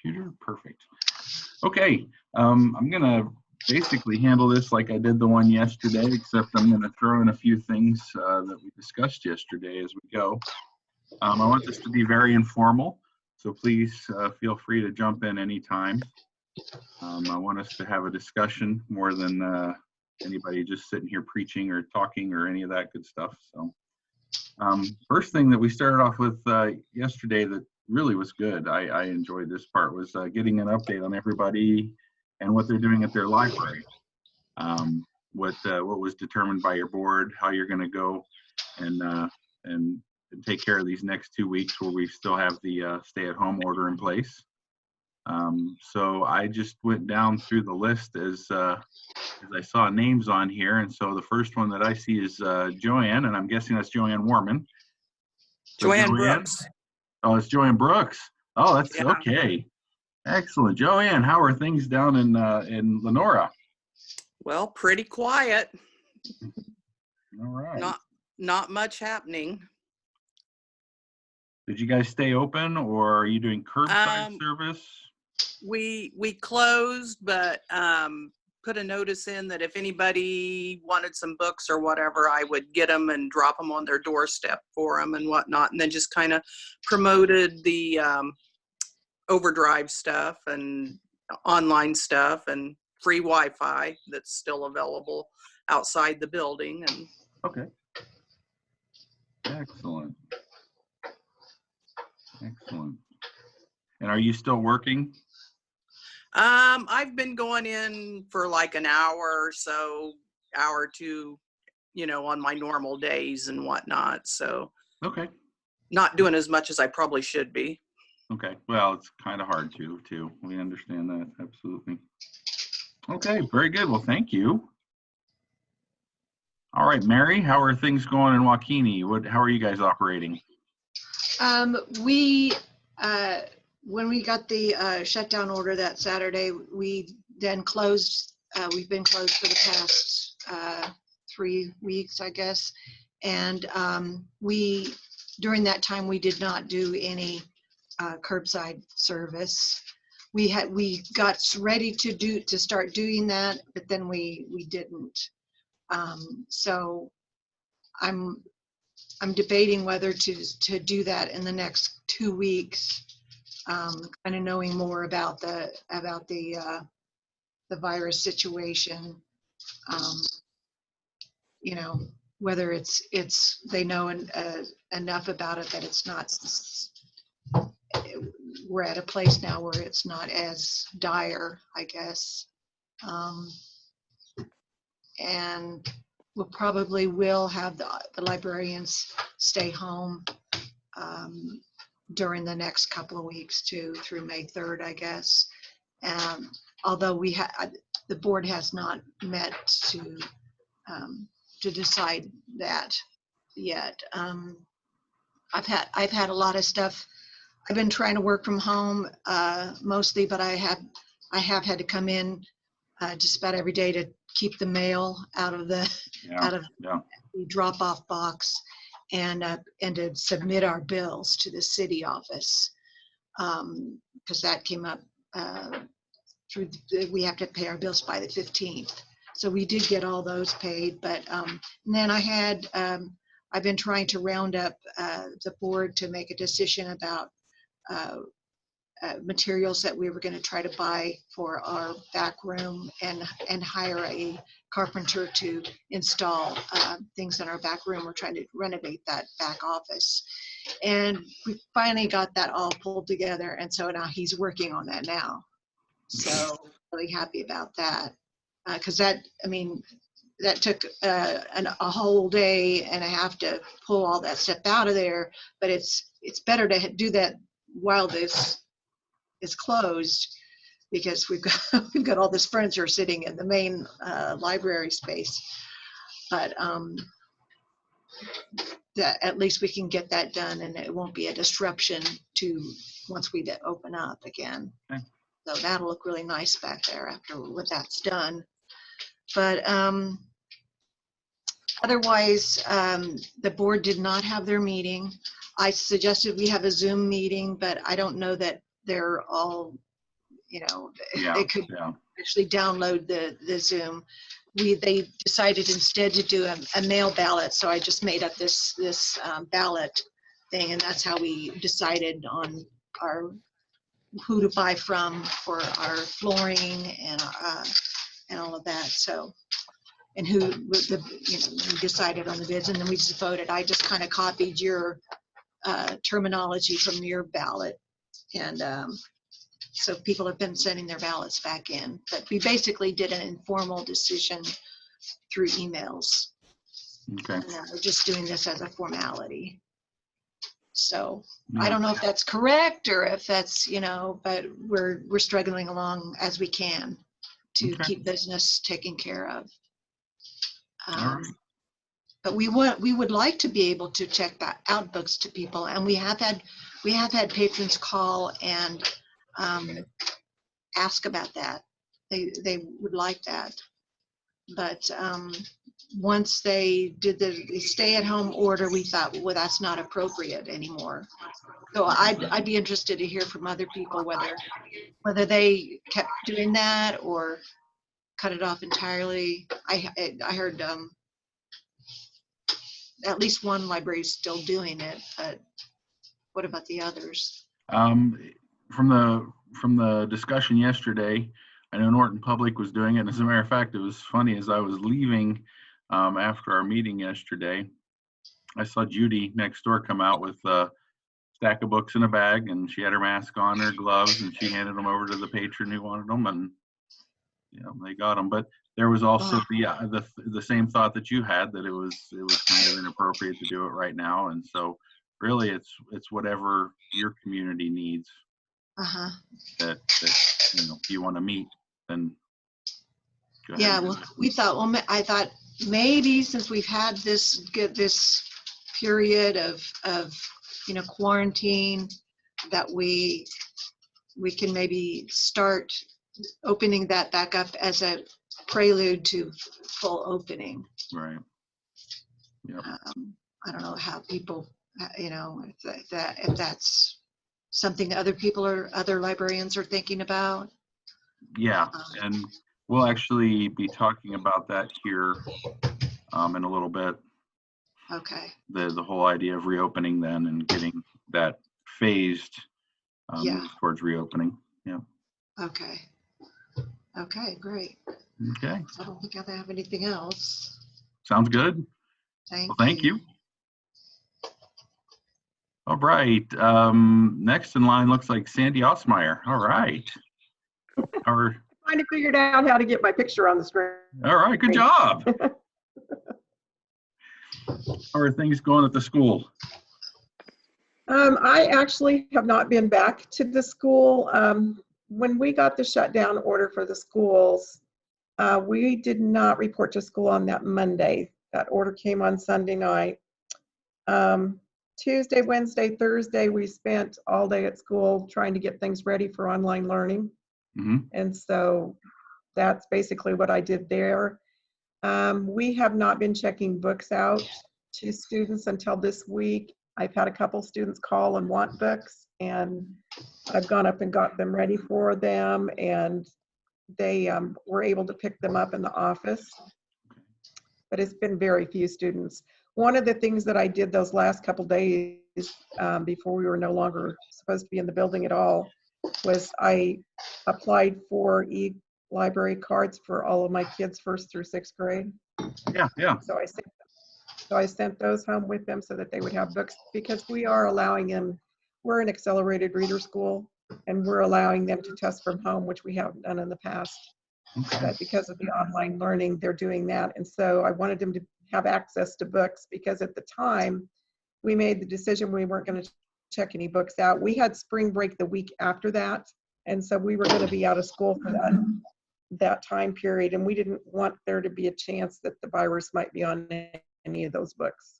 computer? Perfect. Okay, I'm gonna basically handle this like I did the one yesterday, except I'm gonna throw in a few things that we discussed yesterday as we go. I want this to be very informal, so please feel free to jump in anytime. I want us to have a discussion more than anybody just sitting here preaching or talking or any of that good stuff. So first thing that we started off with yesterday that really was good, I enjoyed this part, was getting an update on everybody and what they're doing at their library. What was determined by your board, how you're going to go and take care of these next 2 weeks where we still have the stay-at-home order in place. So I just went down through the list as I saw names on here, and so the first one that I see is Joanne, and I'm guessing that's Joanne Warman. So Joanne Brooks. Oh, it's Joanne Brooks. Oh, that's Yeah. okay. Excellent. Joanne, how are things down in Lenora? Well, pretty quiet. All right. Not much happening. Did you guys stay open, or are you doing curbside service? We closed, but put a notice in that if anybody wanted some books or whatever, I would get them and drop them on their doorstep for them and whatnot, and then just kind of promoted the overdrive stuff and online stuff and free Wi-Fi that's still available outside the building. And okay. Excellent. Excellent. And are you still working? I've been going in for like an hour or so, hour or two, on my normal days and whatnot. So okay. Not doing as much as I probably should be. Okay. Well, it's kind of hard too. We understand that. Absolutely. Okay. Very good. Well, thank you. All right, Mary, how are things going in Waukene? How are you guys operating? When we got the shutdown order that Saturday, we then closed. We've been closed for the past 3 weeks, I guess. And during that time, we did not do any curbside service. We got ready to start doing that, but then we didn't. So I'm debating whether to do that in the next 2 weeks. Kind of knowing more about the virus situation, whether they know enough about it that it's not. We're at a place now where it's not as dire, I guess, and we'll probably have the librarians stay home during the next couple of weeks too, through May 3rd, I guess. Although the board has not met to decide that yet. I've had a lot of stuff. I've been trying to work from home mostly, but I have had to come in just about every day to keep the mail out of the the drop-off box. And to submit our bills to the city office, because that came up we have to pay our bills by the 15th. So we did get all those paid, but and then I've been trying to round up the board to make a decision about materials that we were going to try to buy for our back room and hire a carpenter to install things in our back room. We're trying to renovate that back office, and we finally got that all pulled together, and so now he's working on that now. So really happy about that, because that took a whole day and a half to pull all that stuff out of there, but it's better to do that while this is closed, because we've got all this furniture sitting in the main library space. But at least we can get that done, and it won't be a disruption to once we open up again. Okay. So that'll look really nice back there after what that's done. But otherwise, the board did not have their meeting. I suggested we have a Zoom meeting, but I don't know that they're all Yeah, they could yeah. actually download the Zoom. They decided instead to do a mail ballot, so I just made up this ballot thing, and that's how we decided on who to buy from for our flooring and all of that. So, and who we decided on the bids, and then we just voted. I just kind of copied your terminology from your ballot, and so people have been sending their ballots back in. But we basically did an informal decision through emails. Okay. And we're just doing this as a formality. So I Yeah. don't know if that's correct or if that's, but we're struggling along as we can to Okay. keep business taken care of. All right. But we would like to be able to check out books to people, and we have had patrons call and ask about that. They would like that, but once they did the stay-at-home order, we thought, well, that's not appropriate anymore. So I'd be interested to hear from other people whether they kept doing that or cut it off entirely. I heard at least one library is still doing it, but what about the others? From the discussion yesterday, I know Norton Public was doing it. And as a matter of fact, it was funny, as I was leaving after our meeting yesterday, I saw Judy next door come out with a stack of books in a bag, and she had her mask on, her gloves, and she handed them over to the patron who wanted them, and they got them. But there was also the same thought that you had, that it was kind of inappropriate to do it right now, and so really it's whatever your community needs. That if you want to meet, then go ahead. Yeah, well, I thought maybe since we've had this period of quarantine, that we can maybe start opening that back up as a prelude to full opening. Right. Yeah. I don't know how people, if that's something other librarians are thinking about. Yeah, and we'll actually be talking about that here in a little bit. Okay. The whole idea of reopening then and getting that phased towards reopening. Yeah. Okay. Okay, great. Okay. I don't think I have anything else. Sounds good. Thank you. All right. Next in line looks like Sandy Osmeyer. All right. Finally figured out how to get my picture on the screen. All right. Good job. How are things going at the school? I actually have not been back to the school. When we got the shutdown order for the schools, we did not report to school on that Monday. That order came on Sunday night. Tuesday, Wednesday, Thursday, we spent all day at school trying to get things ready for online learning. Mm-hmm. And so that's basically what I did there. We have not been checking books out to students until this week. I've had a couple students call and want books, and I've gone up and got them ready for them, and they were able to pick them up in the office. But it's been very few students. One of the things that I did those last couple days before we were no longer supposed to be in the building at all was I applied for e-library cards for all of my kids 1st through 6th grade. Yeah. So I sent those home with them so that they would have books, because we are allowing them, we're an accelerated reader school, and we're allowing them to test from home, which we haven't done in the past. Okay. But because of the online learning, they're doing that. And so I wanted them to have access to books, because at the time we made the decision we weren't going to check any books out. We had spring break the week after that, and so we were going to be out of school for that time period, and we didn't want there to be a chance that the virus might be on any of those books.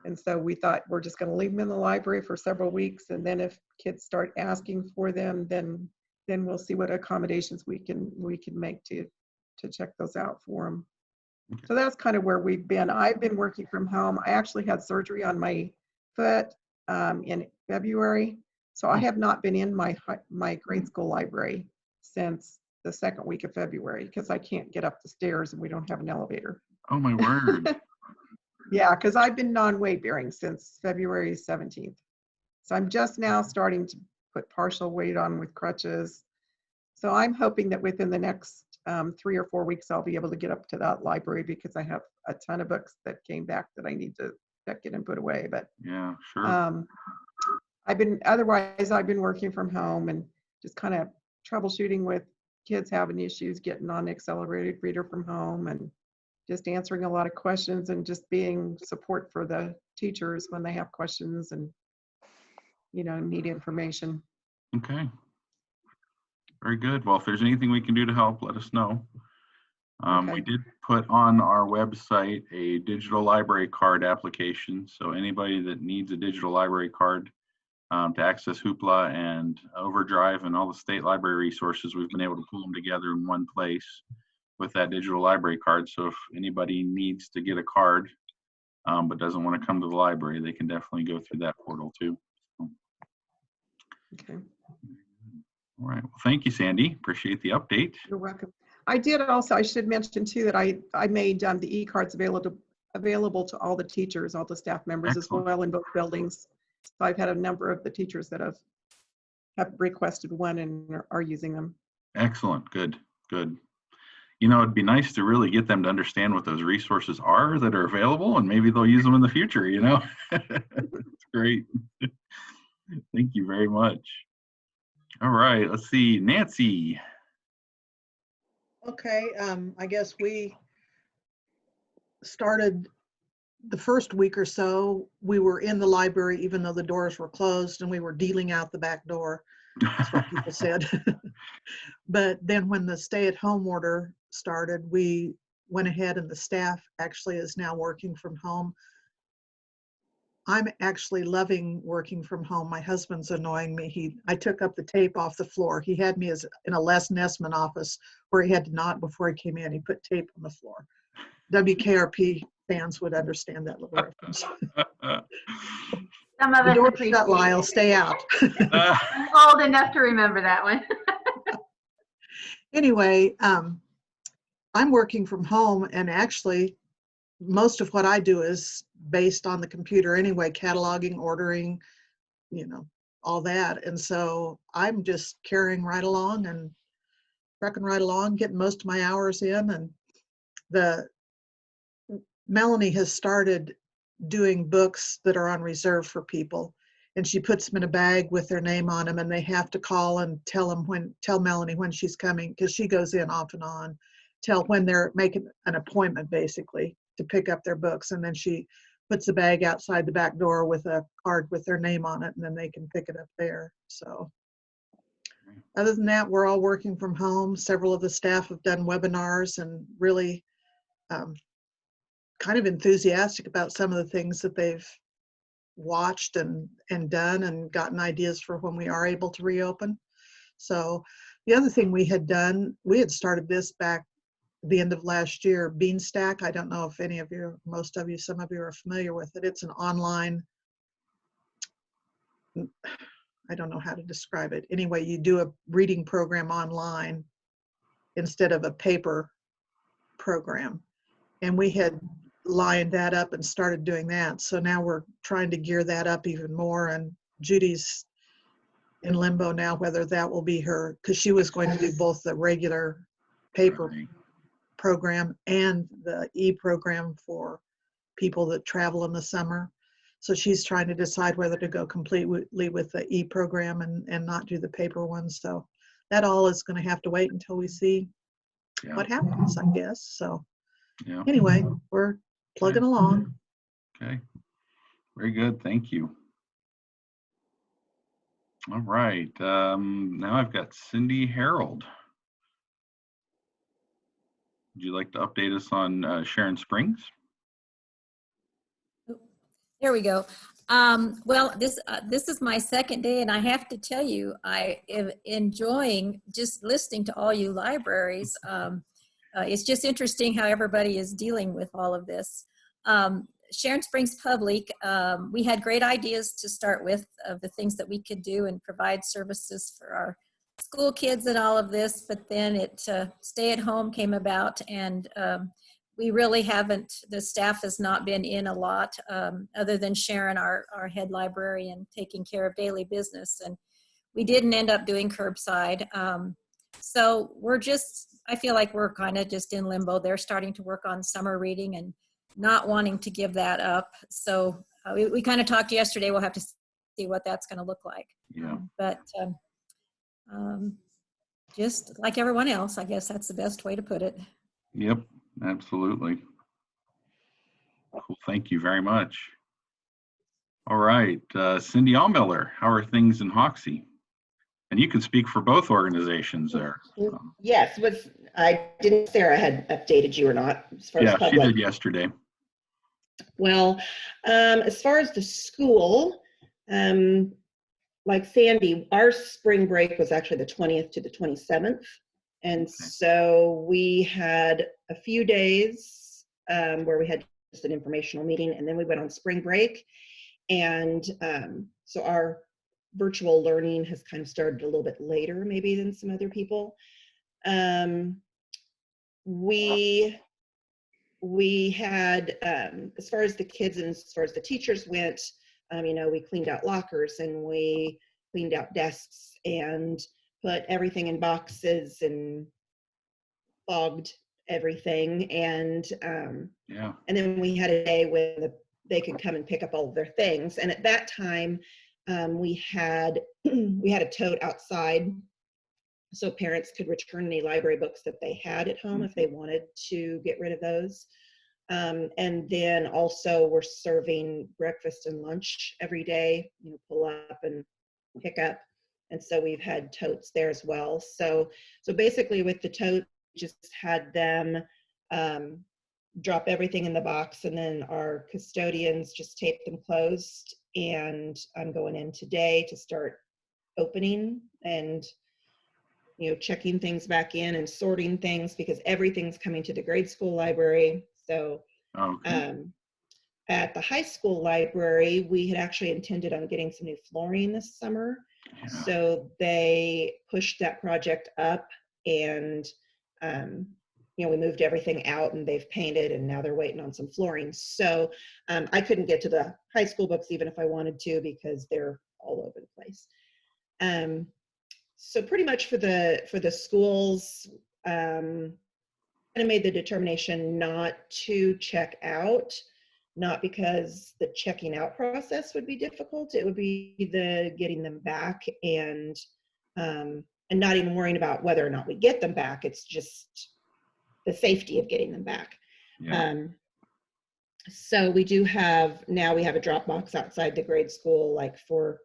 And so we thought we're just going to leave them in the library for several weeks, and then if kids start asking for them, then we'll see what accommodations we can make to check those out for them. Okay. So that's kind of where we've been. I've been working from home. I actually had surgery on my foot in February, so I have not been in my grade school library since the second week of February because I can't get up the stairs and we don't have an elevator. Oh my word. Yeah, because I've been non-weight bearing since February 17th. So I'm just now starting to put partial weight on with crutches. So I'm hoping that within the next 3 or 4 weeks, I'll be able to get up to that library because I have a ton of books that came back that I need to check in and put away. But Yeah, sure. I've been working from home and just kind of troubleshooting with kids having issues getting on the accelerated reader from home and just answering a lot of questions and just being support for the teachers when they have questions and, need information. Okay. Very good. Well, if there's anything we can do to help, let us know. Okay. We did put on our website a digital library card application. So anybody that needs a digital library card to access Hoopla and Overdrive and all the state library resources, we've been able to pull them together in one place with that digital library card. So if anybody needs to get a card but doesn't want to come to the library, they can definitely go through that portal too. Okay. All right. Well, thank you, Sandy. Appreciate the update. You're welcome. I should mention too that I made the e-cards available to all the teachers, all the staff members Excellent. as well in both buildings. So I've had a number of the teachers that have requested one and are using them. Excellent. Good. It'd be nice to really get them to understand what those resources are that are available, and maybe they'll use them in the future, It's great. Thank you very much. All right, let's see, Nancy. Okay, I guess we started the first week or so, we were in the library even though the doors were closed, and we were dealing out the back door. That's what people said. But then when the stay-at-home order started, we went ahead and the staff actually is now working from home. I'm actually loving working from home. My husband's annoying me. I took up the tape off the floor. He had me in a Les Nessman office where he had to knock before he came in. He put tape on the floor. WKRP fans would understand that little reference. Some of The us door's appreciate shut, Lyle, stay out. I'm old enough to remember that one. Anyway, I'm working from home, and actually most of what I do is based on the computer anyway, cataloging, ordering, all that. And so I'm just carrying right along and trucking right along, getting most of my hours in. And Melanie has started doing books that are on reserve for people, and she puts them in a bag with their name on them, and they have to call and tell Melanie when she's coming, because she goes in off and on, tell when they're making an appointment basically to pick up their books, and then she puts the bag outside the back door with a card with their name on it, and then they can pick it up there. So other than that, we're all working from home. Several of the staff have done webinars and really kind of enthusiastic about some of the things that they've watched and done and gotten ideas for when we are able to reopen. So the other thing we had started this back the end of last year, Beanstack. I don't know if any of you, most of you, some of you are familiar with it. It's an online, I don't know how to describe it. Anyway, you do a reading program online instead of a paper program. And we had lined that up and started doing that. So now we're trying to gear that up even more. And Judy's in limbo now, whether that will be her, because she was going to do both the regular paper program and the e-program for people that travel in the summer. So she's trying to decide whether to go completely with the e-program and not do the paper one. So that all is going to have to wait until we see what happens, I guess. So anyway, we're plugging along. Okay, very good. Thank you. All right, now I've got Cindy Harold. Would you like to update us on Sharon Springs? There we go. Well, this is my second day, and I have to tell you, I am enjoying just listening to all you libraries. It's just interesting how everybody is dealing with all of this. Sharon Springs Public, we had great ideas to start with of the things that we could do and provide services for our school kids and all of this, but then stay at home came about, and we really haven't, the staff has not been in a lot, other than Sharon, our head librarian, taking care of daily business. And we didn't end up doing curbside. So I feel like we're kind of just in limbo. They're starting to work on summer reading and not wanting to give that up. So we kind of talked yesterday. We'll have to see what that's going to look like. Yeah. But just like everyone else, I guess that's the best way to put it. Yep, absolutely. Cool. Thank you very much. All right, Cindy Allmiller, how are things in Hoxie? And you can speak for both organizations there. Yes, I didn't, Sarah had updated you or not as far as Yeah, public. she did yesterday. Well, as far as the school, like Sandy, our spring break was actually the 20th to the 27th. And so we had a few days where we had just an informational meeting, and then we went on spring break. And so our virtual learning has kind of started a little bit later maybe than some other people. We had, as far as the kids and as far as the teachers went, we cleaned out lockers and we cleaned out desks and put everything in boxes and fogged everything. And then we had a day when they could come and pick up all of their things. And at that time, we had a tote outside so parents could return any library books that they had at home if they wanted to get rid of those. And then also we're serving breakfast and lunch every day, pull up and pick up. And so we've had totes there as well. So basically with the tote, just had them drop everything in the box, and then our custodians just tape them closed. And I'm going in today to start opening and checking things back in and sorting things, because everything's coming to the grade school library. So at the high school library, we had actually intended on getting some new flooring this summer. Yeah. So they pushed that project up, and we moved everything out and they've painted, and now they're waiting on some flooring. So I couldn't get to the high school books even if I wanted to, because they're all over the place. So pretty much for the schools, kind of made the determination not to check out, not because the checking out process would be difficult. It would be the getting them back, and not even worrying about whether or not we get them back. It's just the safety of getting them back. Yeah. So we have a drop box outside the grade school, like for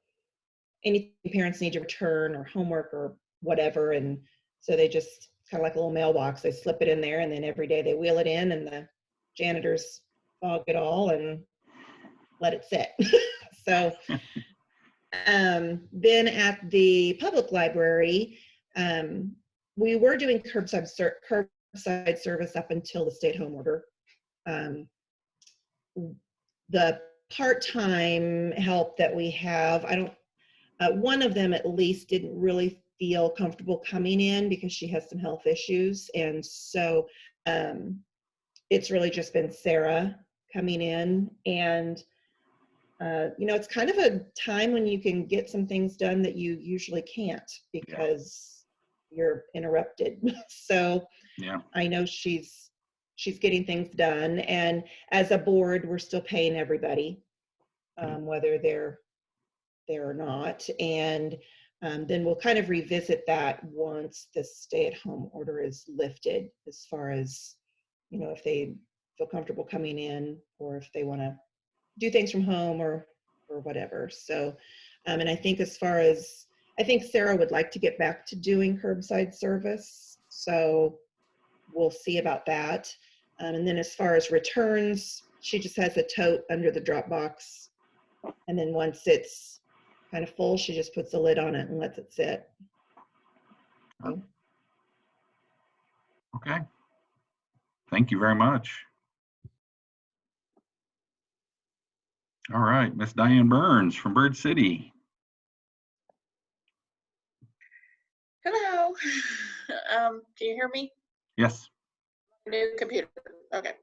anything parents need to return or homework or whatever. And so they just kind of like a little mailbox, they slip it in there, and then every day they wheel it in, and the janitors fog it all and let it sit. So then at the public library, we were doing curbside service up until the stay-at-home order. The part-time help that we have, one of them at least didn't really feel comfortable coming in because she has some health issues. And so it's really just been Sarah coming in. And, it's kind of a time when you can get some things done that you usually can't, because you're interrupted. So yeah. I know she's getting things done. And as a board, we're still paying everybody, whether they're there or not. And then we'll kind of revisit that once the stay-at-home order is lifted, as far as, if they feel comfortable coming in, or if they want to do things from home or whatever. So, and I think I think Sarah would like to get back to doing curbside service. So we'll see about that. And then as far as returns, she just has a tote under the drop box. And then once it's kind of full, she just puts the lid on it and lets it sit. Okay. Thank you very much. All right, Miss Diane Burns from Bird City. Hello, Hello. Can you hear me? Yes. New computer. Okay.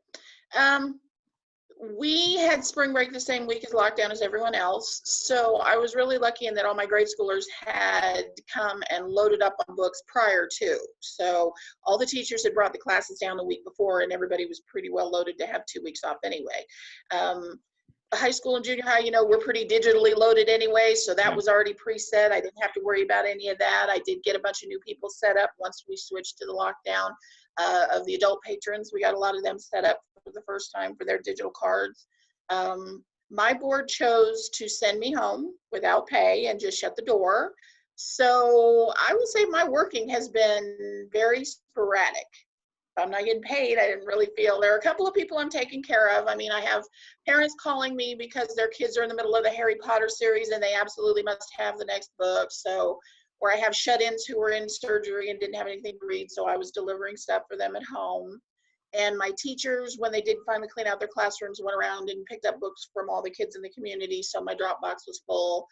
We had spring break the same week as lockdown as everyone else. So I was really lucky in that all my grade schoolers had come and loaded up on books prior to. So all the teachers had brought the classes down the week before, and everybody was pretty well loaded to have 2 weeks off anyway. High school and junior high, we're pretty digitally loaded anyway, so that was already preset. I didn't have to worry about any of that. I did get a bunch of new people set up once we switched to the lockdown of the adult patrons. We got a lot of them set up for the first time for their digital cards. My board chose to send me home without pay and just shut the door. So I will say my working has been very sporadic. I'm not getting paid. I didn't really feel. There are a couple of people I'm taking care of. I mean, I have parents calling me because their kids are in the middle of the Harry Potter series and they absolutely must have the next book. So, or I have shut-ins who were in surgery and didn't have anything to read, so I was delivering stuff for them at home. And my teachers, when they did finally clean out their classrooms, went around and picked up books from all the kids in the community, so my Dropbox was full.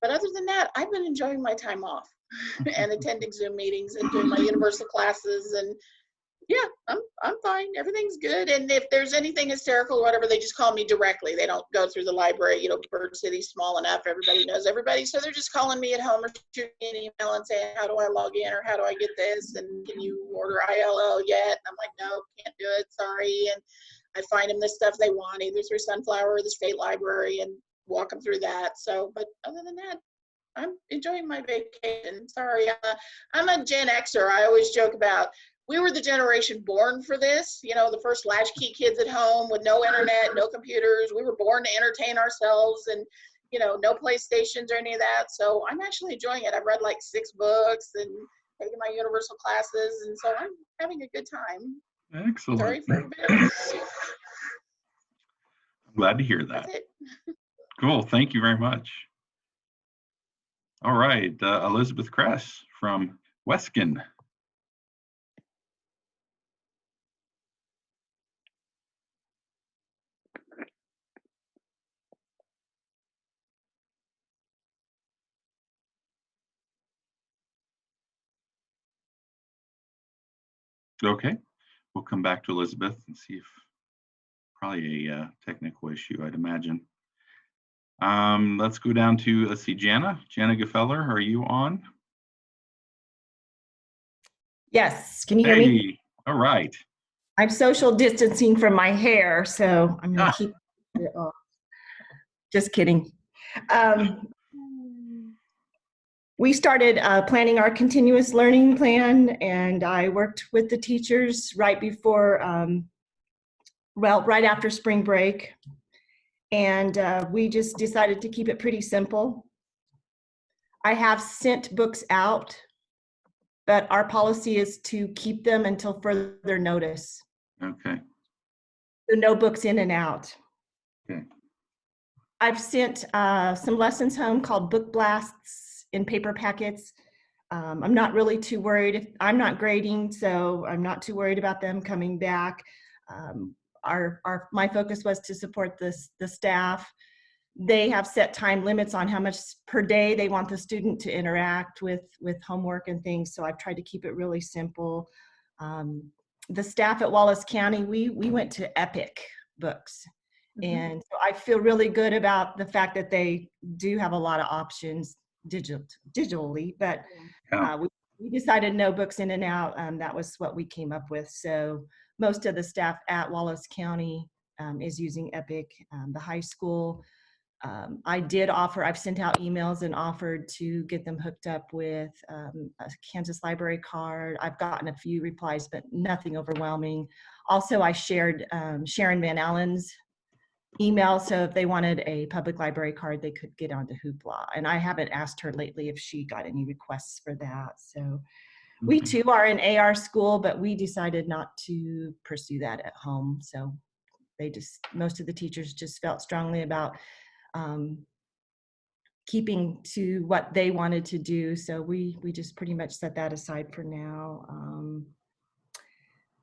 But other than that, I've been enjoying my time off and attending Zoom meetings and doing my universal classes, and yeah, I'm fine. Everything's good. And if there's anything hysterical or whatever, they just call me directly. They don't go through the library. Bird City's small enough. Everybody knows everybody. So they're just calling me at home or shooting me an email and saying, how do I log in, or how do I get this? And can you order ILL yet? And I'm like, no, can't do it. Sorry. And I find them the stuff they want, either through Sunflower or the state library, and walk them through that. So, but other than that, I'm enjoying my vacation. Sorry. I'm a Gen Xer. I always joke about, we were the generation born for this, the first latchkey kids at home with no internet, no computers. We were born to entertain ourselves, and, no PlayStations or any of that. So I'm actually enjoying it. I've read like 6 books and taken my universal classes, and so I'm having a good time. Excellent. Sorry for everybody. I'm glad to hear that. That's it. Cool. Thank you very much. All right. Elizabeth Kress from Weskin. Okay, we'll come back to Elizabeth and see if probably a technical issue, I'd imagine. Let's go down to, let's see, Jana Gefeller, are you on? Yes, can you hear me? All right. I'm social distancing from my hair, so I'm gonna keep it off. Just kidding. We started planning our continuous learning plan, and I worked with the teachers right before, right after spring break. And we just decided to keep it pretty simple. I have sent books out, but our policy is to keep them until further notice. Okay. So no books in and out. Okay. I've sent some lessons home called book blasts in paper packets. I'm not really too worried. I'm not grading, so I'm not too worried about them coming back. My focus was to support the staff. They have set time limits on how much per day they want the student to interact with homework and things, so I've tried to keep it really simple. The staff at Wallace County, we went to Epic Books. And so I feel really good about the fact that they do have a lot of options digitally, but we decided no books in and out. That was what we came up with. So most of the staff at Wallace County is using Epic. The high school, I've sent out emails and offered to get them hooked up with a Kansas library card. I've gotten a few replies, but nothing overwhelming. Also, I shared Sharon Van Allen's email, so if they wanted a public library card, they could get onto Hoopla. And I haven't asked her lately if she got any requests for that. So we too are an AR school, but we decided not to pursue that at home. So most of the teachers just felt strongly about keeping to what they wanted to do. So we just pretty much set that aside for now.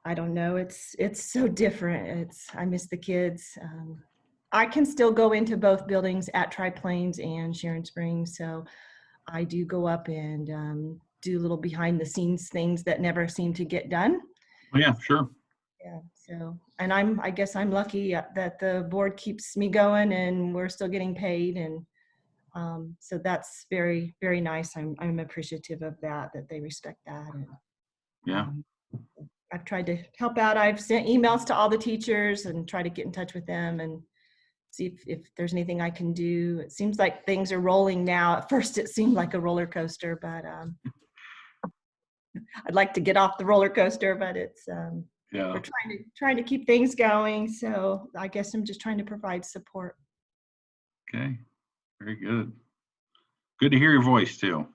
I don't know, it's so different. I miss the kids. I can still go into both buildings at Tri Plains and Sharon Springs. So I do go up and do little behind the scenes things that never seem to get done. Oh, yeah, sure. Yeah. So, and I guess I'm lucky that the board keeps me going and we're still getting paid. And so that's very, very nice. I'm appreciative of that they respect that. And Yeah. I've tried to help out. I've sent emails to all the teachers and try to get in touch with them and see if there's anything I can do. It seems like things are rolling now. At first it seemed like a roller coaster, but I'd like to get off the roller coaster, but it's Yeah. we're trying to keep things going. So I guess I'm just trying to provide support. Okay. Very good. Good to hear your voice too.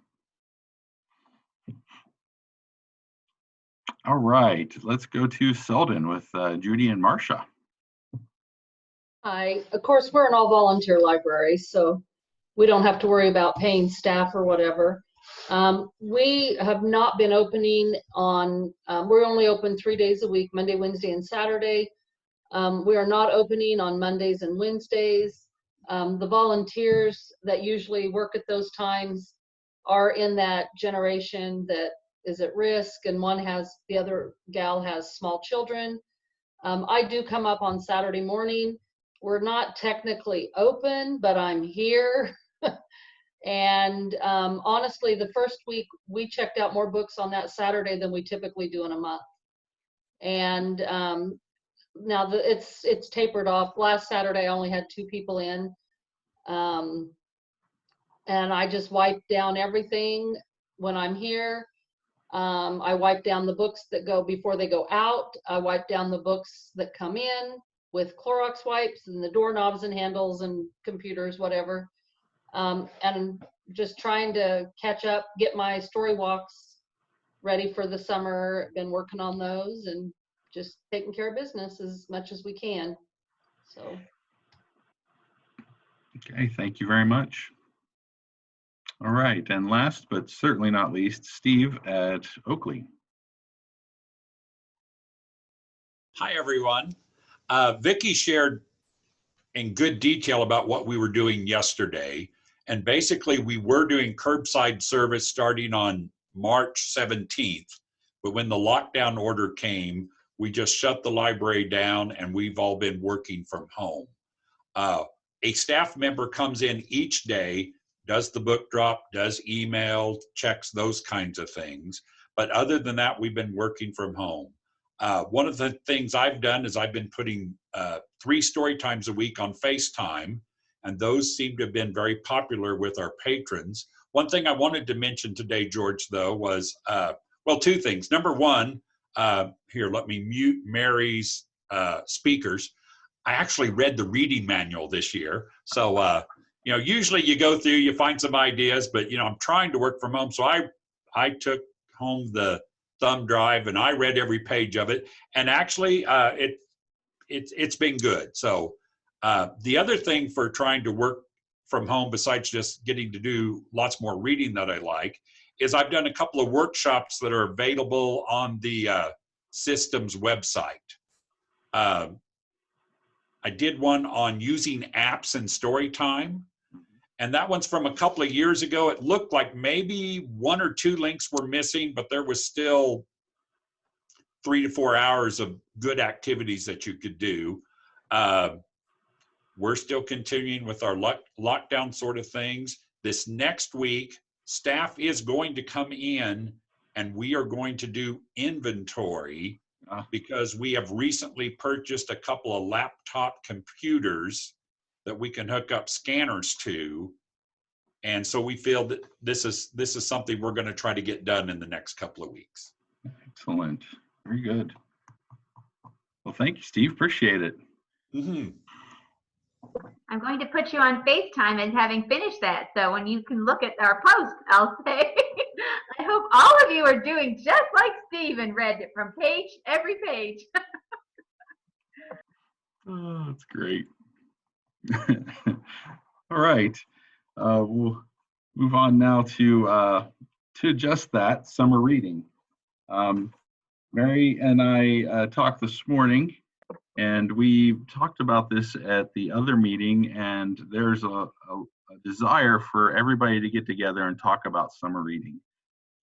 All right, let's go to Selden with Judy and Marcia. Hi, of course, we're an all volunteer library, so we don't have to worry about paying staff or whatever. We have not been opening on, we're only open 3 days a week, Monday, Wednesday, and Saturday. We are not opening on Mondays and Wednesdays. The volunteers that usually work at those times are in that generation that is at risk, and the other gal has small children. I do come up on Saturday morning. We're not technically open, but I'm here. And honestly, the first week we checked out more books on that Saturday than we typically do in a month. And now it's tapered off. Last Saturday I only had 2 people in. And I just wipe down everything when I'm here. I wipe down the books that go before they go out. I wipe down the books that come in with Clorox wipes and the doorknobs and handles and computers, whatever. And just trying to catch up, get my story walks ready for the summer. Been working on those and just taking care of business as much as we can. So. Okay, thank you very much. All right, and last but certainly not least, Steve at Oakley. Hi, everyone. Vicki shared in good detail about what we were doing yesterday. And basically, we were doing curbside service starting on March 17th. But when the lockdown order came, we just shut the library down and we've all been working from home. A staff member comes in each day, does the book drop, does email, checks those kinds of things. But other than that, we've been working from home. One of the things I've done is I've been putting 3 story times a week on FaceTime, and those seem to have been very popular with our patrons. One thing I wanted to mention today, George, though, was, well, 2 things. Number one, here, let me mute Mary's speakers. I actually read the reading manual this year. So, you know, usually you go through, you find some ideas, but, you know, I'm trying to work from home. So I took home the thumb drive and I read every page of it. And actually, it's been good. So the other thing for trying to work from home, besides just getting to do lots more reading that I like, is I've done a couple of workshops that are available on the system's website. I did one on using apps in story time. And that one's from a couple of years ago. It looked like maybe 1 or 2 links were missing, but there was still 3 to 4 hours of good activities that you could do. We're still continuing with our lockdown sort of things. This next week, staff is going to come in and we are going to do inventory because we have recently purchased a couple of laptop computers that we can hook up scanners to. And so we feel that this is something we're going to try to get done in the next couple of weeks. Excellent. Very good. Well, thank you, Steve. Appreciate it. Mm-hmm. I'm going to put you on FaceTime as having finished that. So when you can look at our post, I'll say, I hope all of you are doing just like Steve and read it from every page. Oh, that's great. All right. We'll move on now to just that, summer reading. Mary and I talked this morning, and we talked about this at the other meeting, and there's a desire for everybody to get together and talk about summer reading.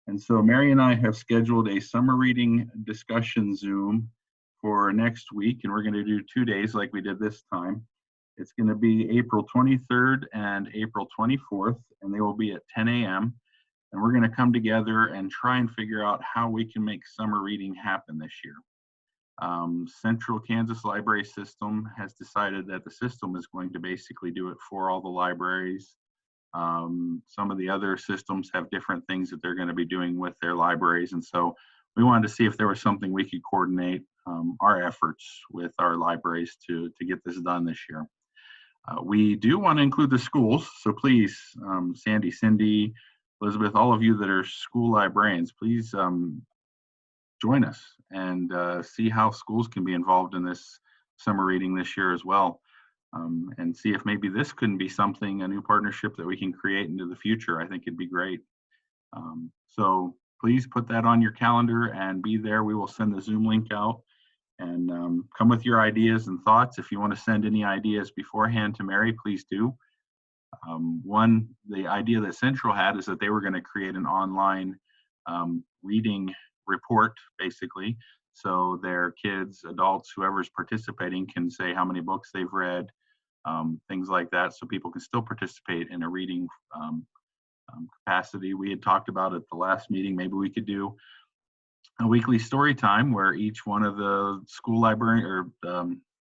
And so Mary and I have scheduled a summer reading discussion Zoom for next week, and we're going to do 2 days like we did this time. It's going to be April 23rd and April 24th, and they will be at 10 a.m. And we're going to come together and try and figure out how we can make summer reading happen this year. Central Kansas Library System has decided that the system is going to basically do it for all the libraries. Some of the other systems have different things that they're going to be doing with their libraries. And so we wanted to see if there was something we could coordinate our efforts with our libraries to get this done this year. We do want to include the schools. So please, Sandy, Cindy, Elizabeth, all of you that are school librarians, please join us and see how schools can be involved in this summer reading this year as well. And see if maybe this couldn't be something, a new partnership that we can create into the future. I think it'd be great. So please put that on your calendar and be there. We will send the Zoom link out, and come with your ideas and thoughts. If you want to send any ideas beforehand to Mary, please do. The idea that Central had is that they were going to create an online reading report, basically. So their kids, adults, whoever's participating can say how many books they've read, things like that, so people can still participate in a reading capacity. We had talked about at the last meeting, maybe we could do a weekly story time where each one of the school library or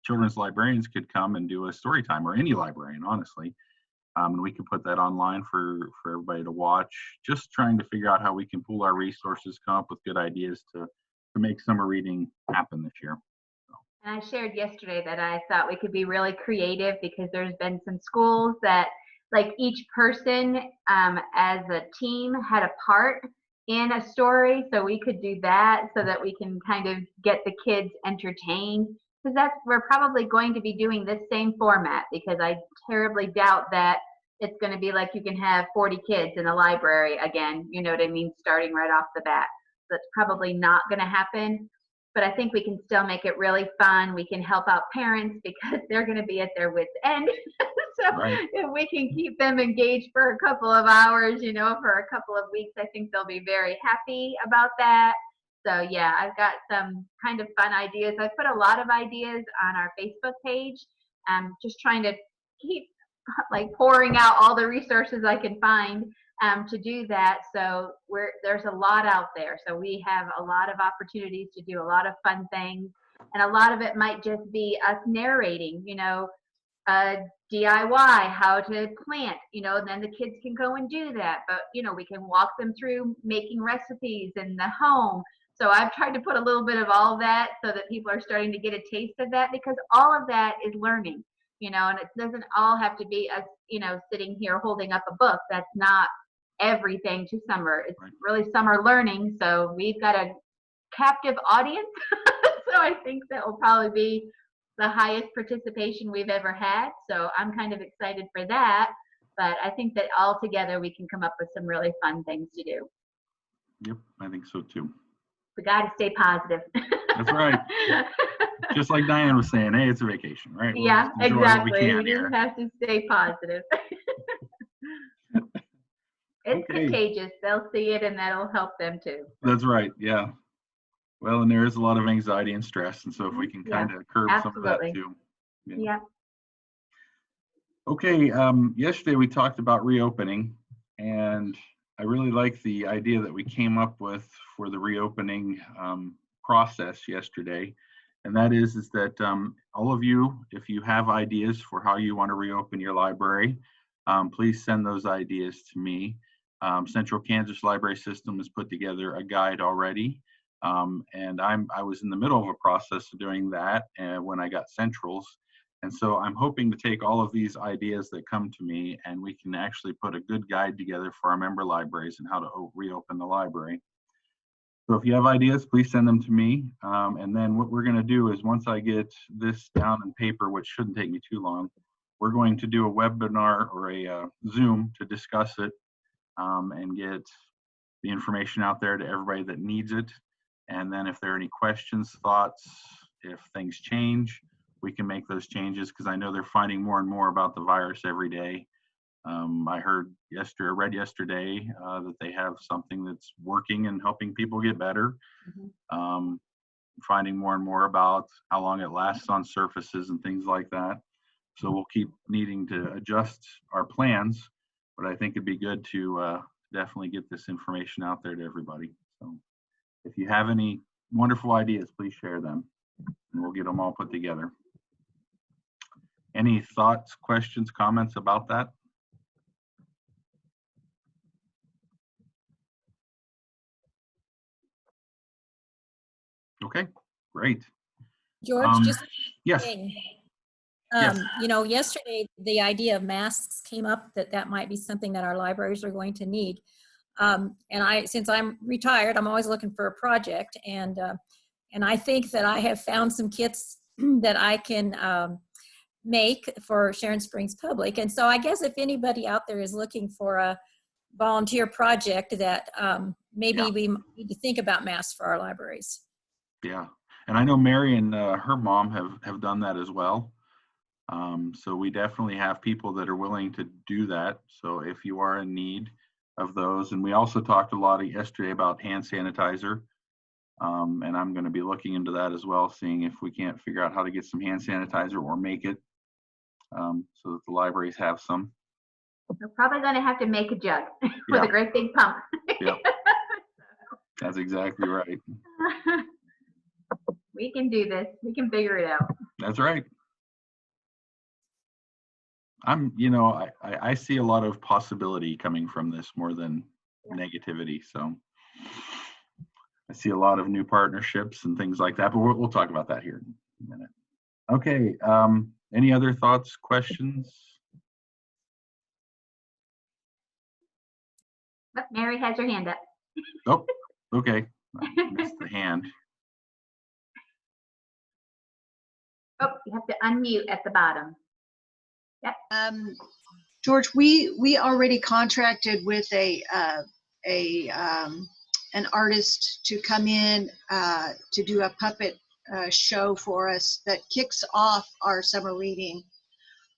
children's librarians could come and do a story time, or any librarian, honestly. And we can put that online for everybody to watch, just trying to figure out how we can pool our resources, come up with good ideas to make summer reading happen this year. And I shared yesterday that I thought we could be really creative, because there's been some schools that, like, each person as a team had a part in a story. So we could do that so that we can kind of get the kids entertained, because we're probably going to be doing this same format, because I terribly doubt that it's going to be like you can have 40 kids in a library again, you know what I mean, starting right off the bat. That's probably not going to happen. But I think we can still make it really fun. We can help out parents because they're going to be at their wits' end. So right. If we can keep them engaged for a couple of hours, you know, for a couple of weeks, I think they'll be very happy about that. So yeah, I've got some kind of fun ideas. I've put a lot of ideas on our Facebook page. Just trying to keep like pouring out all the resources I can find to do that. So there's a lot out there. So we have a lot of opportunities to do a lot of fun things. And a lot of it might just be us narrating, you know, DIY, how to plant, you know, and then the kids can go and do that. But, you know, we can walk them through making recipes in the home. So I've tried to put a little bit of all of that so that people are starting to get a taste of that, because all of that is learning, you know, and it doesn't all have to be us, you know, sitting here holding up a book. That's not everything to summer. It's really summer learning. So we've got a captive audience. So I think that will probably be the highest participation we've ever had. So I'm kind of excited for that. But I think that all together we can come up with some really fun things to do. Yep, I think so too. We got to stay positive. That's right. Just like Diane was saying, hey, it's a vacation, right? We'll yeah, exactly. We just just have to stay positive. It's contagious. They'll see it and that'll help them too. That's right. Yeah. Well, and there is a lot of anxiety and stress. And so if we can kind of curb some of that too. Yeah. Okay. Yesterday we talked about reopening, and I really like the idea that we came up with for the reopening process yesterday. And that is that all of you, if you have ideas for how you want to reopen your library, please send those ideas to me. Central Kansas Library System has put together a guide already. And I was in the middle of a process of doing that when I got Central's. And so I'm hoping to take all of these ideas that come to me, and we can actually put a good guide together for our member libraries and how to reopen the library. So if you have ideas, please send them to me. And then what we're going to do is, once I get this down in paper, which shouldn't take me too long, we're going to do a webinar or a Zoom to discuss it and get the information out there to everybody that needs it. And then if there are any questions, thoughts, if things change, we can make those changes, because I know they're finding more and more about the virus every day. I read yesterday that they have something that's working and helping people get better. Finding more and more about how long it lasts on surfaces and things like that. So we'll keep needing to adjust our plans, but I think it'd be good to definitely get this information out there to everybody. So if you have any wonderful ideas, please share them and we'll get them all put together. Any thoughts, questions, comments about that? Okay, great. George, just yes. thing. Yes. You know, yesterday the idea of masks came up, that might be something that our libraries are going to need. And since I'm retired, I'm always looking for a project, and I think that I have found some kits that I can make for Sharon Springs Public. And so I guess if anybody out there is looking for a volunteer project, that maybe we need to think about masks for our libraries. Yeah, and I know Mary and her mom have done that as well. So we definitely have people that are willing to do that. So if you are in need of those, and we also talked a lot yesterday about hand sanitizer, and I'm going to be looking into that as well, seeing if we can't figure out how to get some hand sanitizer or make it so that the libraries have some. We're probably going to have to make a jug with a great big pump. Yep. That's exactly right. We can do this. We can figure it out. That's right. I see a lot of possibility coming from this more than negativity. So I see a lot of new partnerships and things like that, but we'll talk about that here in a minute. Okay. Any other thoughts, questions? Look, Mary has her hand up. Oh, okay. I missed the hand. Oh, you have to unmute at the bottom. Yep. George, we already contracted with an artist to come in to do a puppet show for us that kicks off our summer reading,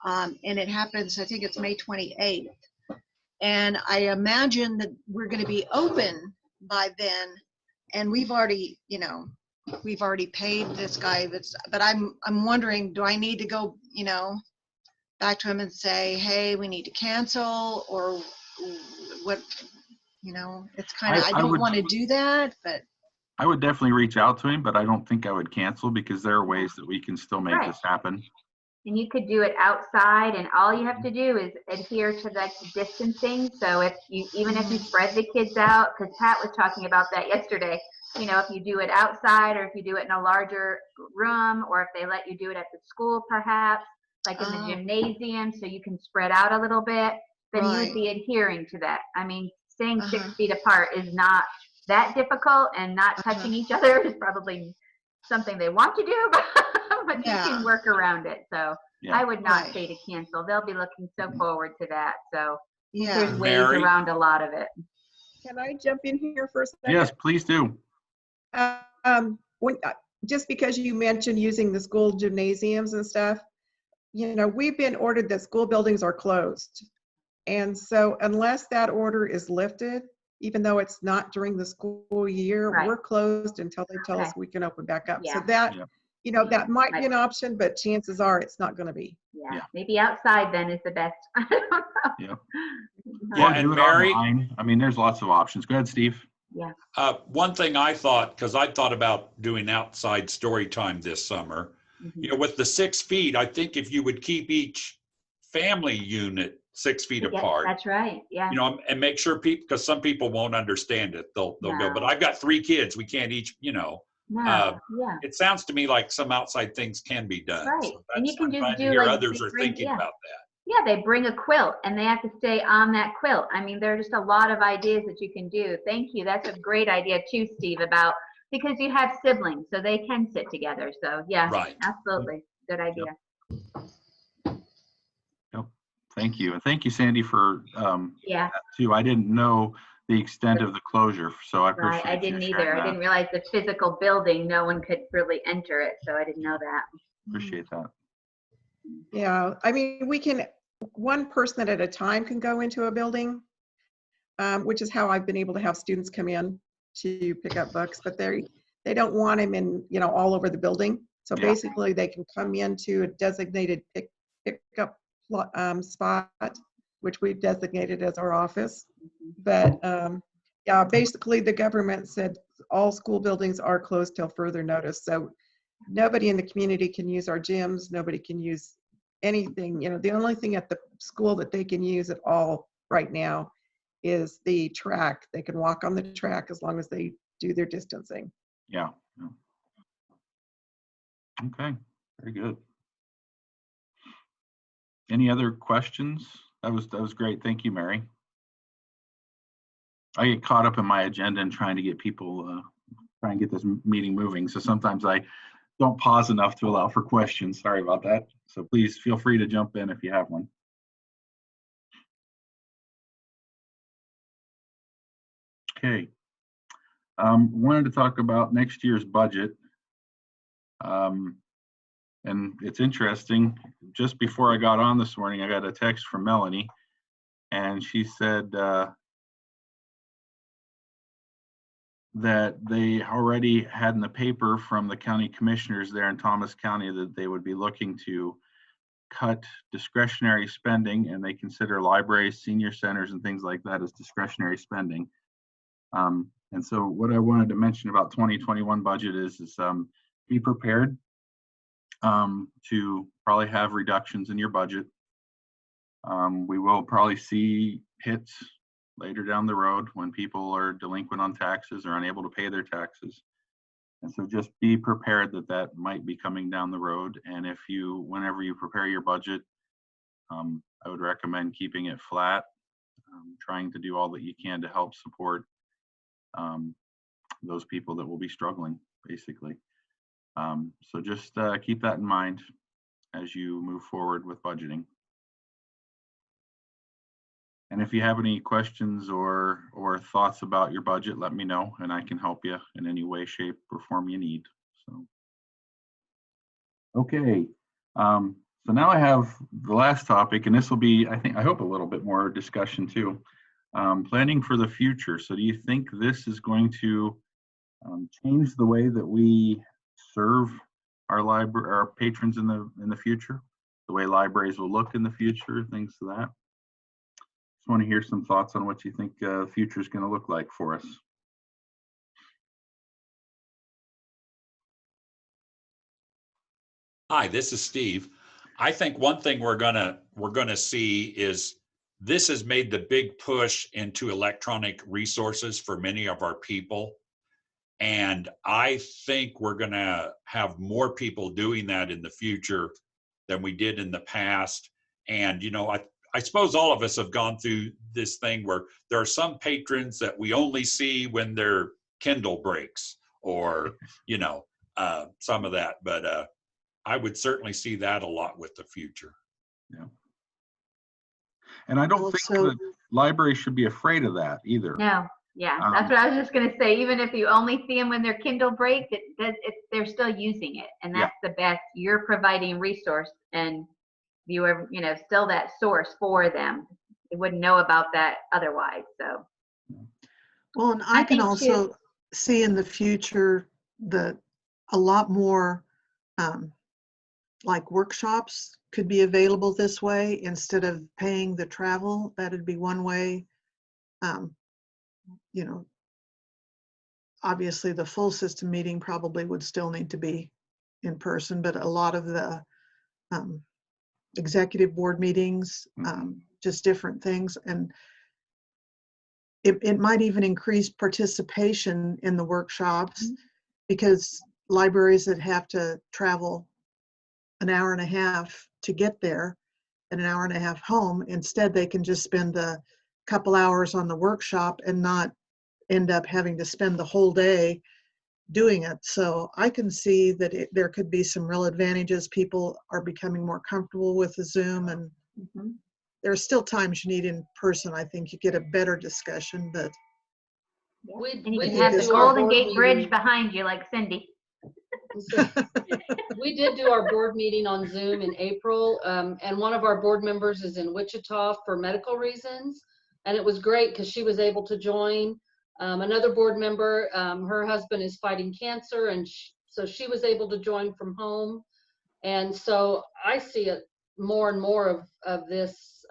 and it happens, I think it's May 28th, and I imagine that we're going to be open by then, and we've already paid this guy. But I'm wondering, do I need to go back to him and say, hey, we need to cancel, or what? It's kind of, I don't want to do that, but I would definitely reach out to him, but I don't think I would cancel, because there are ways that we can still make this happen. And you could do it outside, and all you have to do is adhere to the distancing. So even if you spread the kids out, because Pat was talking about that yesterday, if you do it outside, or if you do it in a larger room, or if they let you do it at the school, perhaps, like in the gymnasium, so you can spread out a little bit, then you would be adhering to that. I mean, staying 6 feet apart is not that difficult, and not touching each other is probably something they want to do, but you can work around it. So I would not say to cancel. They'll be looking so forward to that. So there's ways around a lot of it. Can I jump in here for a second? Yes, please do. Just because you mentioned using the school gymnasiums and stuff, we've been ordered that school buildings are closed. And so unless that order is lifted, even though it's not during the school year, we're closed until they tell us we can open back up. So that, that might be an option, but chances are it's not going to be. Yeah, maybe outside then is the best. I don't know. Yeah, and Mary, I mean, there's lots of options. Go ahead, Steve. Yeah. One thing I thought, because I thought about doing outside story time this summer, with the 6 feet, I think if you would keep each family unit 6 feet apart. That's right. Yeah. And make sure people, because some people won't understand it. They'll go, but I've got 3 kids. We can't each, It sounds to me like some outside things can be done. Right. So and you can just do others are thinking about that. Yeah, they bring a quilt and they have to stay on that quilt. I mean, there are just a lot of ideas that you can do. Thank you. That's a great idea too, Steve, because you have siblings, so they can sit together. So yeah, absolutely. Good idea. Yep. Thank you. And thank you, Sandy, for that too. I didn't know the extent of the closure, so I appreciate I didn't either. I didn't realize the physical building, no one could really enter it, so I didn't know that. Appreciate that. Yeah, I mean, we can one person at a time can go into a building, which is how I've been able to have students come in to pick up books, but they don't want them in, all over the building. So Yeah. basically they can come into a designated pickup spot, which we've designated as our office. But yeah, basically the government said all school buildings are closed till further notice. So nobody in the community can use our gyms. Nobody can use anything. The only thing at the school that they can use at all right now is the track. They can walk on the track as long as they do their distancing. Yeah. Okay, very good. Any other questions? That was great. Thank you, Mary. I get caught up in my agenda and trying to get people, try and get this meeting moving. So sometimes I don't pause enough to allow for questions. Sorry about that. So please feel free to jump in if you have one. Okay. Wanted to talk about next year's budget. And it's interesting, just before I got on this morning, I got a text from Melanie, and she said that they already had in the paper from the county commissioners there in Thomas County that they would be looking to cut discretionary spending, and they consider libraries, senior centers, and things like that as discretionary spending. And so what I wanted to mention about 2021 budget is be prepared to probably have reductions in your budget. We will probably see hits later down the road when people are delinquent on taxes or unable to pay their taxes. And so just be prepared that that might be coming down the road. And whenever you prepare your budget, I would recommend keeping it flat, trying to do all that you can to help support those people that will be struggling, basically. So just keep that in mind as you move forward with budgeting. And if you have any questions or thoughts about your budget, let me know and I can help you in any way, shape, or form you need. So, okay. So now I have the last topic, and this will be, I hope, a little bit more discussion too. Planning for the future. So do you think this is going to change the way that we serve our patrons in the future, the way libraries will look in the future, things like that? Just want to hear some thoughts on what you think the future is going to look like for us. Hi, this is Steve. I think one thing we're gonna see is this has made the big push into electronic resources for many of our people. And I think we're gonna have more people doing that in the future than we did in the past. And, I suppose all of us have gone through this thing where there are some patrons that we only see when their Kindle breaks or, some of that. But I would certainly see that a lot with the future. Yeah. And I don't think that libraries should be afraid of that either. No, yeah, that's what I was just going to say. Even if you only see them when their Kindle breaks, they're still using it, and that's the best. You're providing resource, and you are, still that source for them. They wouldn't know about that otherwise. So. Well, and I can also see in the future that a lot more like workshops could be available this way instead of paying the travel. That'd be one way. Obviously the full system meeting probably would still need to be in person, but a lot of the executive board meetings, just different things. And it might even increase participation in the workshops, because libraries that have to travel an hour and a half to get there and an hour and a half home, instead they can just spend a couple hours on the workshop and not end up having to spend the whole day doing it. So I can see that there could be some real advantages. People are becoming more comfortable with the Zoom, and there are still times you need in person. I think you get a better discussion, but And you can have the Golden Gate Bridge behind you like Cindy. We did do our board meeting on Zoom in April, and one of our board members is in Wichita for medical reasons. And it was great because she was able to join. Another board member, her husband is fighting cancer, and so she was able to join from home. And so I see it more and more of this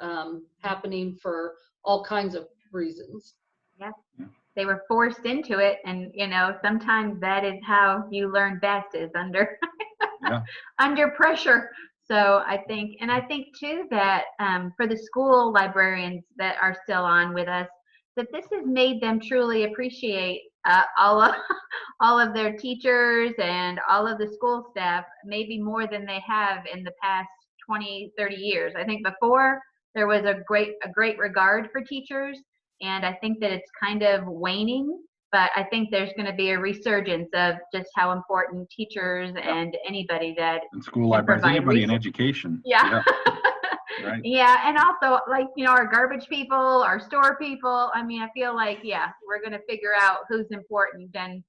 happening for all kinds of reasons. Yep. They were forced into it, and sometimes that is how you learn best, is under under pressure. So I think too that for the school librarians that are still on with us, that this has made them truly appreciate all of their teachers and all of the school staff, maybe more than they have in the past 20, 30 years. I think before there was a great regard for teachers, and I think that it's kind of waning, but I think there's going to be a resurgence of just how important teachers and anybody that in school libraries, anybody in education. Yeah. Right. Yeah, and also our garbage people, our store people. I mean, I feel like we're going to figure out who's important, and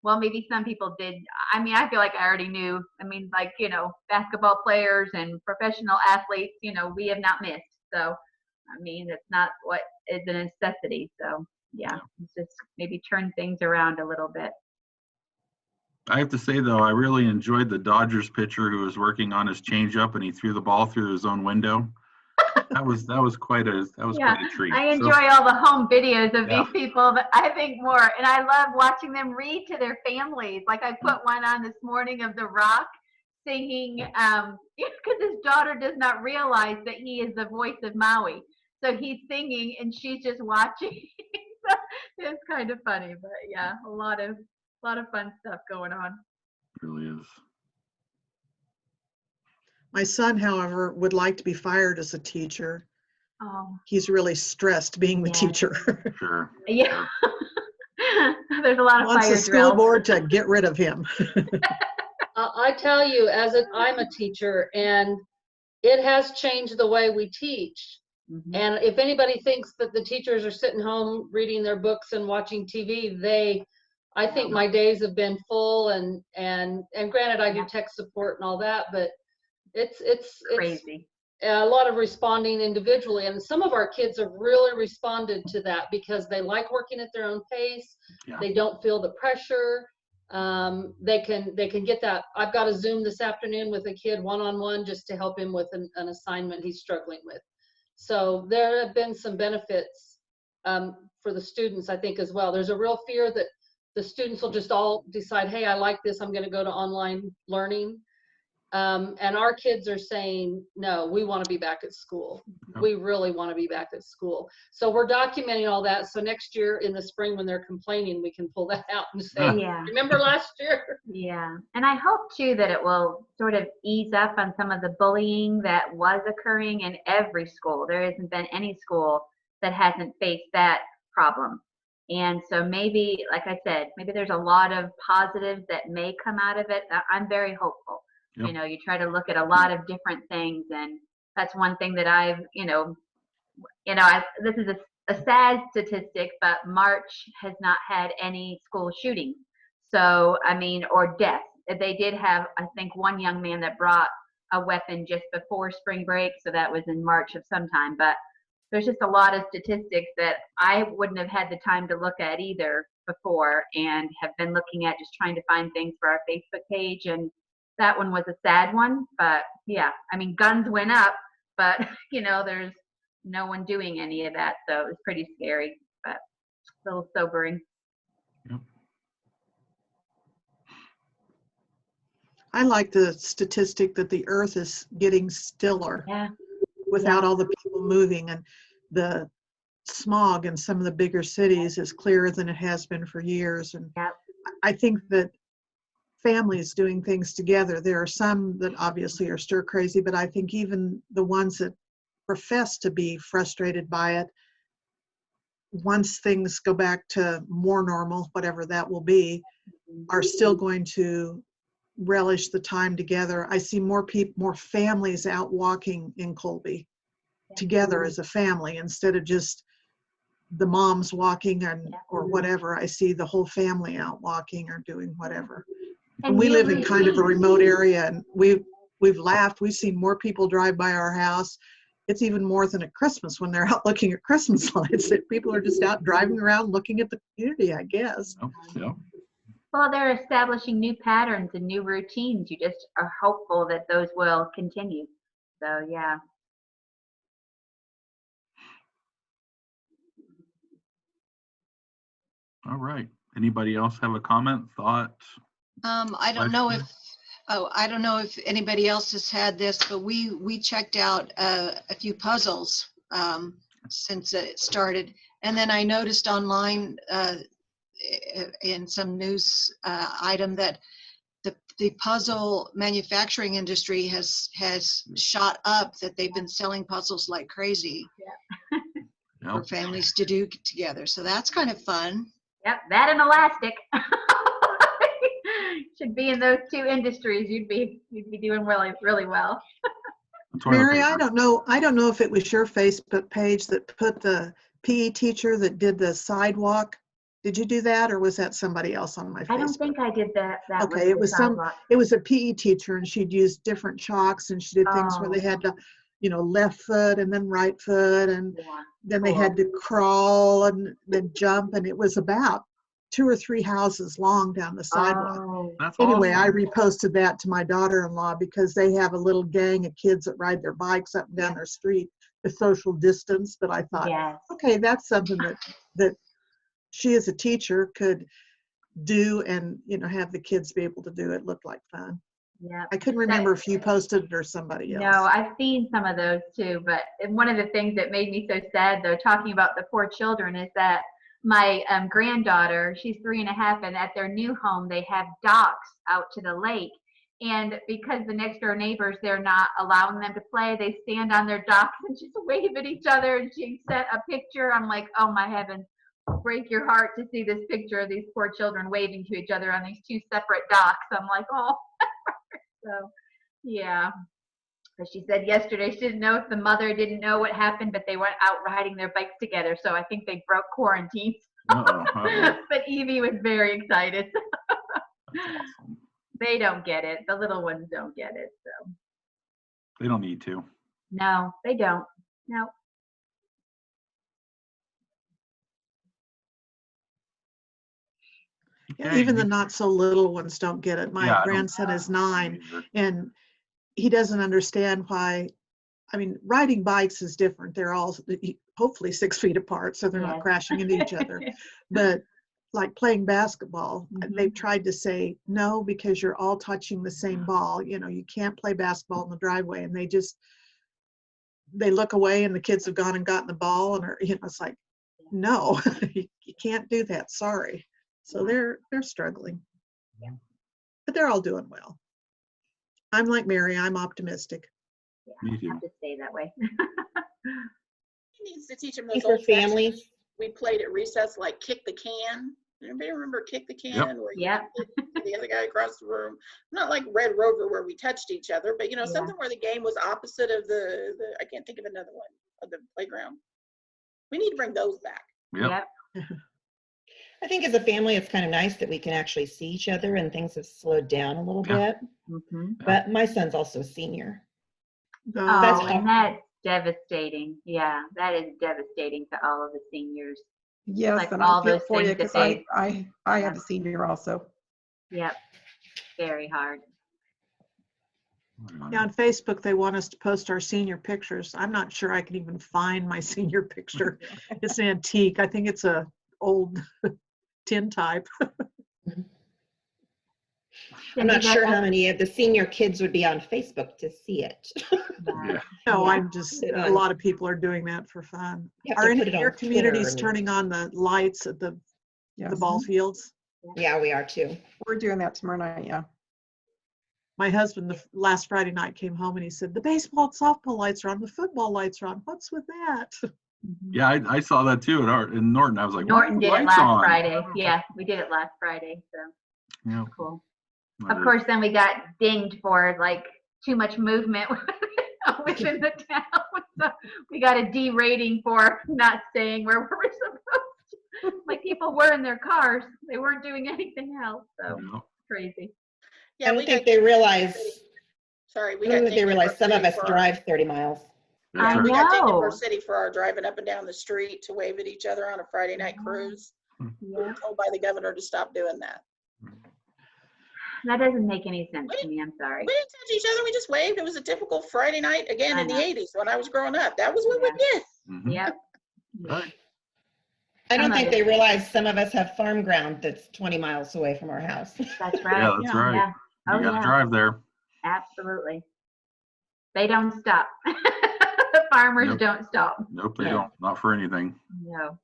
well, maybe some people did. I mean, I feel like I already knew. I mean, basketball players and professional athletes, we have not missed. So, I mean, it's not what is a necessity. So, it's just maybe turn things around a little bit. I have to say, though, I really enjoyed the Dodgers pitcher who was working on his changeup and he threw the ball through his own window. That was quite a treat. I enjoy all the home videos of these people, but I think more, and I love watching them read to their families. Like I put one on this morning of The Rock singing, because his daughter does not realize that he is the voice of Maui. So he's singing and she's just watching. So it's kind of funny, but a lot of fun stuff going on. It really is. My son, however, would like to be fired as a teacher. Oh. He's really stressed being the teacher. Sure. Yeah. There's a lot of Wants fire the school drills. board to get rid of him. I tell you, I'm a teacher, and it has changed the way we teach. Mm-hmm. And if anybody thinks that the teachers are sitting home reading their books and watching TV, I think my days have been full, and granted I do tech support and all that, but it's crazy. A lot of responding individually, and some of our kids have really responded to that because they like working at their own pace. They don't feel the pressure. They can get that. I've got a Zoom this afternoon with a kid one-on-one just to help him with an assignment he's struggling with. So there have been some benefits for the students, I think, as well. There's a real fear that the students will just all decide, hey, I like this, I'm going to go to online learning. And our kids are saying, no, we want to be back at school. We really want to be back at school. So we're documenting all that. So next year in the spring when they're complaining, we can pull that out and say, remember last year? Yeah. And I hope too that it will sort of ease up on some of the bullying that was occurring in every school. There hasn't been any school that hasn't faced that problem. And so maybe, like I said, maybe there's a lot of positives that may come out of it. I'm very hopeful. Yep. You try to look at a lot of different things, and that's one thing that I've, this is a sad statistic, but March has not had any school shootings. So, I mean, or deaths. They did have, I think, one young man that brought a weapon just before spring break. So that was in March of some time. But there's just a lot of statistics that I wouldn't have had the time to look at either before, and have been looking at just trying to find things for our Facebook page. And that one was a sad one, but I mean, guns went up, but there's no one doing any of that. So it was pretty scary, but a little sobering. Yep. I like the statistic that the earth is getting stiller without all the people moving, and the smog in some of the bigger cities is clearer than it has been for years. And I think that families doing things together, there are some that obviously are stir crazy, but I think even the ones that profess to be frustrated by it, once things go back to more normal, whatever that will be, are still going to relish the time together. I see more families out walking in Colby together as a family instead of just the moms walking or whatever. I see the whole family out walking or doing whatever. And we live in kind of a remote area, and we've laughed. We've seen more people drive by our house. It's even more than at Christmas when they're out looking at Christmas lights. That people are just out driving around looking at the community, I guess. Yeah. Well, they're establishing new patterns and new routines. You just are hopeful that those will continue. So, yeah. All right. Anybody else have a comment, thought? I don't know if, I don't know if anybody else has had this, but we checked out a few puzzles since it started. And then I noticed online in some news item that the puzzle manufacturing industry has shot up, that they've been selling puzzles like crazy for families to do together. So that's kind of fun. Yep, that and elastic. Should be in those two industries. You'd be doing really, really well. Mary, I don't know if it was your Facebook page that put the PE teacher that did the sidewalk. Did you do that, or was that somebody else on my Facebook? I don't think I did that. Okay, it was a PE teacher, and she'd used different chalks, and she did things where they had to, left foot and then right foot, and then they had to crawl and then jump, and it was about 2 or 3 houses long down the sidewalk. Anyway, I reposted that to my daughter-in-law because they have a little gang of kids that ride their bikes up and down their street, the social distance. But I thought, okay, that's something that she as a teacher could do, and have the kids be able to do. It looked like fun. Yeah. I couldn't remember if you posted it or somebody else. No, I've seen some of those too. But one of the things that made me so sad, though, talking about the poor children, is that my granddaughter, she's 3.5, and at their new home, they have docks out to the lake. And because the next door neighbors, they're not allowing them to play, they stand on their docks and just wave at each other. And she sent a picture. I'm like, oh my heavens, break your heart to see this picture of these poor children waving to each other on these 2 separate docks. I'm like, oh. So, yeah. But she said yesterday she didn't know if the mother didn't know what happened, but they went out riding their bikes together. So I think they broke quarantine. But Evie was very excited. Awesome. They don't get it. The little ones don't get it. So They don't need to. no, they don't. No. Okay. Even the not so little ones don't get it. My grandson is 9, and he doesn't understand why. I mean, riding bikes is different. They're all hopefully 6 feet apart, so they're not crashing into each other. But like playing basketball, they've tried to say no, because you're all touching the same ball. You can't play basketball in the driveway. And they look away, and the kids have gone and gotten the ball, and it's like, no, you can't do that. Sorry. So they're struggling, but they're all doing well. I'm like Mary. I'm optimistic. Yeah, I have to stay that way. He needs to teach them those For old fashioned families. we played at recess, like kick the can. Anybody remember kick the can? Where you hit the other guy across the room. Not like Red Rover where we touched each other, but something where the game was opposite of the I can't think of another one of the playground. We need to bring those back. Yep. I think as a family, it's kind of nice that we can actually see each other, and things have slowed down a little bit. But my son's also a senior. Oh, and that's devastating. Yeah, that is devastating to all of the seniors. Yes, like and all I feel those for you things because that I have a senior also. Yep, very hard. Yeah, on Facebook, they want us to post our senior pictures. I'm not sure I can even find my senior picture. It's an antique. I think it's a old tin type. I'm not sure how many of the senior kids would be on Facebook to see it. No, I'm just, a lot of people are doing that for fun. Are any of your communities turning on the lights at the ball fields? Yeah, we are too. We're doing that tomorrow night, yeah. My husband, the last Friday night, came home and he said, the baseball and softball lights are on, the football lights are on. What's with that? Yeah, I saw that too in Norton. I was like, Norton did it last Friday. Yeah, we did it last Friday. So yeah, cool. Of course, then we got dinged for like too much movement within the town. So we got a D rating for not staying where we were supposed to. Like people were in their cars. They weren't doing anything else. So crazy. Yeah, I we don't think got they realize, Sorry, we I got don't think they dinged in realize some of City us for our- drive 30 miles. That's I right. We got dinged in know. City for our driving up and down the street to wave at each other on a Friday night cruise. We Yeah, were told by the governor to stop doing that. that doesn't make any sense to me. I'm sorry. We didn't touch each other. We just waved. It was a typical Friday night again I in the know. 80s when I was growing up. That was what we did. Mhm. Yep. Right. I don't Some of think it. they realize some of us have farm ground that's 20 miles away from our house. That's right. Yeah, that's right. Yeah. You Oh, gotta yeah. drive there. Absolutely. They don't stop. The farmers Nope. don't stop. Nope, they No. don't. Not for anything. No.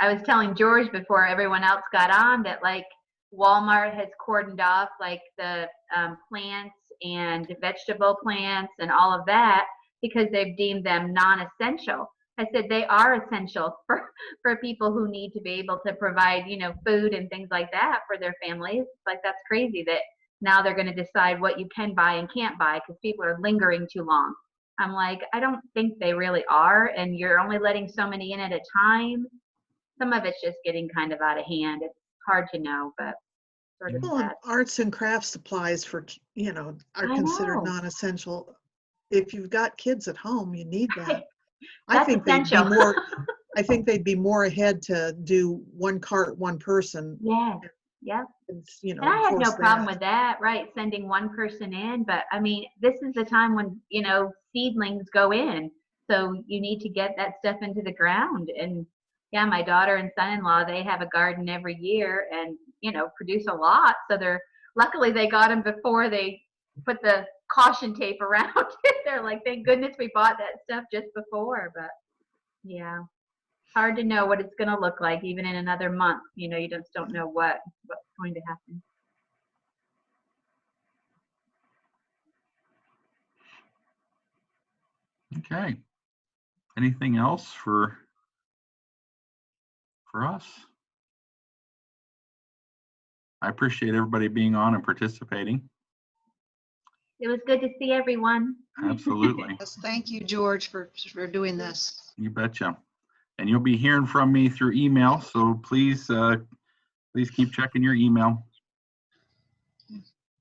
I was telling George before everyone else got on that like Walmart has cordoned off like the plants and vegetable plants and all of that because they've deemed them non-essential. I said they are essential for people who need to be able to provide, you know, food and things like that for their families. Like that's crazy that now they're going to decide what you can buy and can't buy because people are lingering too long. I'm like, I don't think they really are, and you're only letting so many in at a time. Some of it's just getting kind of out of hand. It's hard to know, but sort of Well, and sad. arts and crafts supplies for, are I considered know. non-essential. If you've got kids at home, you need that. I That's think they'd be essential. more, I think they'd be more ahead to do one cart, one person. Yeah, yeah. And, And I had no enforce problem that. with that, right? Sending one person in, but I mean, this is the time when, you know, seedlings go in. So you need to get that stuff into the ground. And yeah, my daughter and son-in-law, they have a garden every year and, you know, produce a lot. So luckily they got them before they put the caution tape around it. They're like, thank goodness we bought that stuff just before. But yeah, hard to know what it's going to look like even in another month. You know, you just don't know what's going to happen. Okay. Anything else for us? I appreciate everybody being on and participating. It was good to see everyone. Absolutely. Yes, thank you, George, for doing this. You betcha. And you'll be hearing from me through email, so please keep checking your email.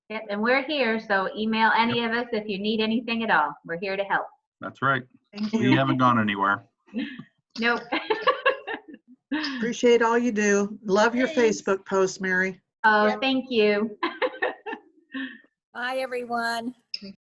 Yep, and we're here, so email any of us if you need anything at all. We're here to help. That's right. Thank We you. haven't gone anywhere. Nope. Appreciate all you do. Love your Thanks. Facebook post, Mary. Oh, Yep. thank you. Bye, everyone.